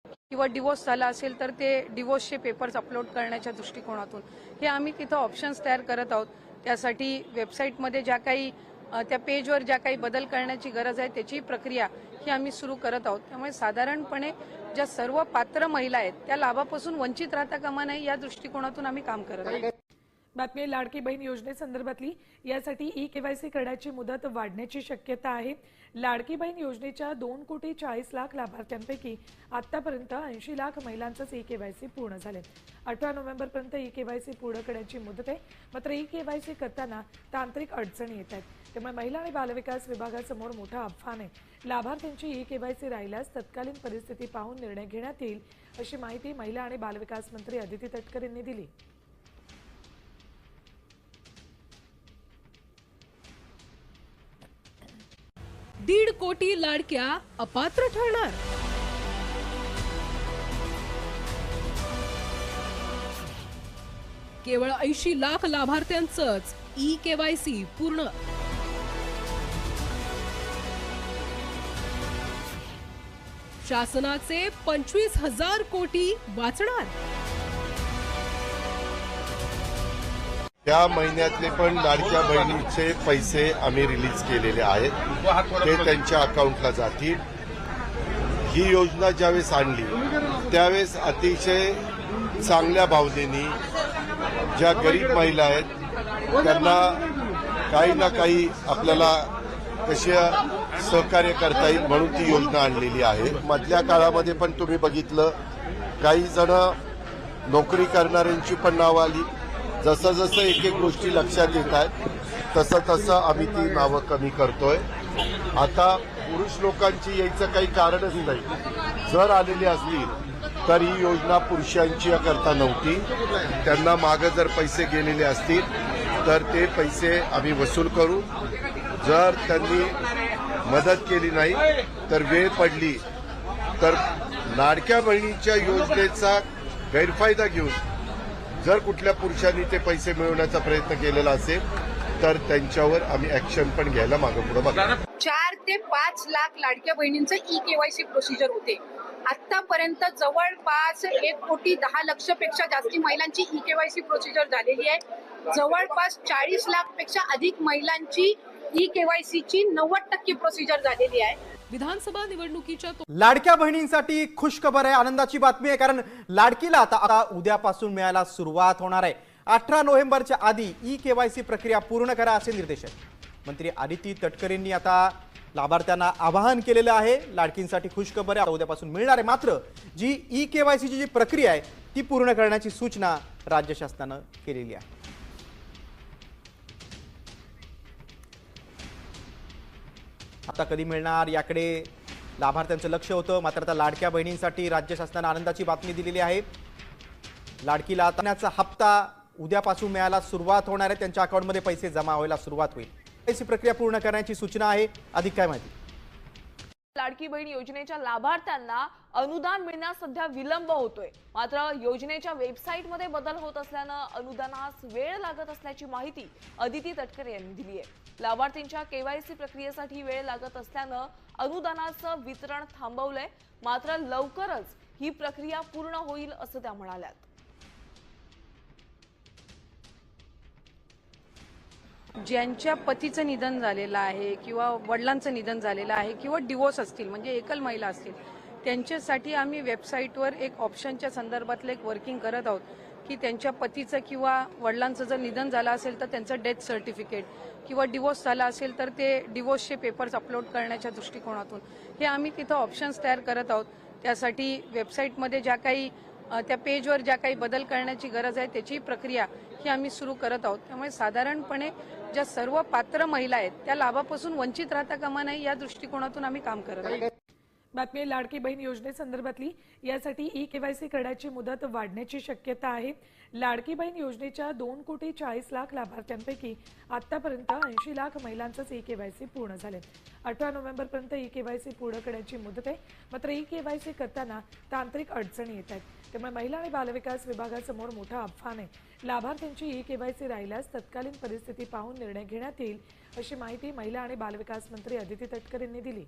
किंवा डिवोर्स झाला असेल तर ते डिवोर्सचे पेपर्स अपलोड करण्याच्या दृष्टिकोनातून हे आम्ही तिथं ऑप्शन्स तयार करत आहोत। त्यासाठी वेबसाईटमध्ये ज्या काही त्या पेजवर ज्या काही बदल करण्याची गरज आहे त्याची प्रक्रिया ही आम्ही सुरू करत आहोत। त्यामुळे साधारणपणे ज्या सर्व पात्र महिला आहेत त्या लाभापासून वंचित राहता कामा नये या दृष्टिकोनातून आम्ही काम करत आहोत। बातमी लाडकी बहीण योजनेसंदर्भातली यासाठी ई-केवायसी करण्याची मुदत वाढण्याची शक्यता आहे। लाडकी बहीण योजनेच्या 2,40,00,000 लाभार्थ्यांपैकी आतापर्यंत 80 लाख महिलांचंच ई-केवायसी पूर्ण झाले। 18 नोव्हेंबरपर्यंत ई-केवायसी पूर्ण करण्याची मुदत आहे। मात्र ई-केवायसी करताना तांत्रिक अडचणी येत आहेत। त्यामुळे महिला आणि बालविकास विभागासमोर मोठं आव्हान आहे। लाभार्थ्यांची ई-केवायसी राहिल्यास तत्कालीन परिस्थिती पाहून निर्णय घेण्यात येईल, अशी माहिती महिला आणि बालविकास मंत्री अदिती तटकरे यांनी दिली। 1.5 कोटी लाडक्या अपात्र ठरणार। केवळ 80 लाख लाभार्थ्यांचंच ई-केवायसी पूर्ण। शासनाचे 25,000 कोटी वाचणार। त्या महिन्यातले पण लाडक्या बहिणीचे पैसे आम्ही रिलीज केलेले आहेत, ते त्यांच्या अकाउंटला जातील। ही योजना ज्यावेळेस आणली त्यावेळेस अतिशय चांगल्या भावनेने ज्या गरीब महिला आहेत त्यांना काही ना काही आपल्याला कसे सहकार्य करता येईल म्हणून ती योजना आणलेली आहे। मधल्या काळामध्ये पण तुम्ही बघितलं काही जण नोकरी करणाऱ्यांची पण नावं आली। जसं जसं एक एक गोष्टी लक्षात येत आहेत तसं तसं आम्ही ती नावं कमी करतोय। आता पुरुष लोकांची यायचं काही कारणच नाही। जर आलेली असली तर ही योजना पुरुषांची करता नव्हती। त्यांना मागे जर पैसे गेलेले असतील तर ते पैसे आम्ही वसूल करू। जर त्यांनी मदत केली नाही तर वेळ पडली तर लाडक्या बहिणीच्या योजनेचा गैरफायदा घेऊन जर कुठल्या पुरुषांनी ते पैसे मिळवण्याचा प्रयत्न केलेला असेल तर त्यांच्यावर आम्ही ऍक्शन पण घ्यायला मागे पुढे बघणार। 4 ते 5 लाख लाडक्या बहिणींचं ई-केवायसी प्रोसिजर होते। आतापर्यंत जवळपास 1,10,00,000 पेक्षा जास्ती महिलांची ई-केवायसी प्रोसिजर झालेली आहे। जवळपास 40 लाख पेक्षा अधिक महिलांची ई-केवायसीची 90% प्रोसिजर झालेली आहे। विधानसभा निवडणुकीच्या लाडक्या बहिणींसाठी खुशखबर आहे, आनंदाची बातमी आहे। कारण लाडकीला आता उद्यापासून मिळायला सुरुवात होणार आहे। 18 नोव्हेंबरच्या आधी ई-केवायसी प्रक्रिया पूर्ण करा असे निर्देश आहेत। मंत्री अदिती तटकरेंनी आता लाभार्थ्यांना आवाहन केलेलं आहे। लाडकींसाठी खुशखबर आहे, उद्यापासून मिळणार आहे। मात्र जी ई-केवायसीची जी प्रक्रिया आहे ती पूर्ण करण्याची सूचना राज्य शासनानं केलेली आहे। आता कधी मिळणार याकडे लाभार्थ्यांचं लक्ष होतं। मात्र आता लाडक्या बहिणींसाठी राज्य शासनाने आनंदाची बातमी दिलेली आहे। लाडकीला आताचा हप्ता उद्यापासून मिळायला सुरुवात होणार आहे। त्यांच्या अकाउंटमध्ये पैसे जमा व्हायला सुरुवात होईल। पैसे प्रक्रिया पूर्ण करण्याची सूचना आहे। अधिक काय माहिती? लाडकी बहीण योजनेच्या लाभार्थ्यांना अनुदान मिळण्यास सध्या विलंब होतोय। मात्र योजनेच्या वेबसाईटमध्ये बदल होत असल्यानं अनुदानास वेळ लागत असल्याची माहिती अदिती तटकरे यांनी दिली आहे। लाभार्थींच्या केवायसी प्रक्रियेसाठी वेळ लागत असल्यानं अनुदानाचं वितरण थांबवलंय। मात्र लवकरच ही प्रक्रिया पूर्ण होईल असं त्या म्हणाल्यात। ज्यांच्या पतीचं निधन झालेलं आहे किंवा वडिलांचं निधन झालेलं आहे किंवा डिवोर्स असतील म्हणजे एकल महिला असतील त्यांच्यासाठी आम्ही वेबसाईटवर एक ऑप्शनच्या संदर्भातलं एक वर्किंग करत आहोत की त्यांच्या पतीचं किंवा वडिलांचं जर निधन झालं असेल तर त्यांचं डेथ सर्टिफिकेट किंवा डिवोर्स झाला असेल तर ते डिवोर्सचे पेपर्स अपलोड करण्याच्या दृष्टिकोनातून हे आम्ही तिथं ऑप्शन्स तयार करत आहोत। त्यासाठी वेबसाईटमध्ये ज्या काही त्या पेजवर ज्या काही बदल करण्याची गरज आहे त्याची प्रक्रिया ही आम्ही सुरू करत आहोत। त्यामुळे साधारणपणे ज्या सर्व पात्र महिला आहेत त्या लाभापासून वंचित राहता कामा नये या दृष्टिकोनातून आम्ही काम करत आहोत। बातमी लाडकी बहीण योजनेसंदर्भातली यासाठी ई-केवायसी करण्याची मुदत वाढण्याची शक्यता आहे। लाडकी बहीण योजनेच्या 2,40,00,000 लाभार्थ्यांपैकी आतापर्यंत 80 लाख महिलांचंच ई-केवायसी पूर्ण झाले। 18 नोव्हेंबरपर्यंत ई-केवायसी पूर्ण करण्याची मुदत आहे। मात्र ई-केवायसी करताना तांत्रिक अडचणी येत आहेत। त्यामुळे महिला आणि बालविकास विभागासमोर मोठं आव्हान आहे। लाभार्थ्यांची ई-केवायसी राहिल्यास तत्कालीन परिस्थिती पाहून निर्णय घेण्यात येईल, अशी माहिती महिला आणि बालविकास मंत्री अदिती तटकरे यांनी दिली।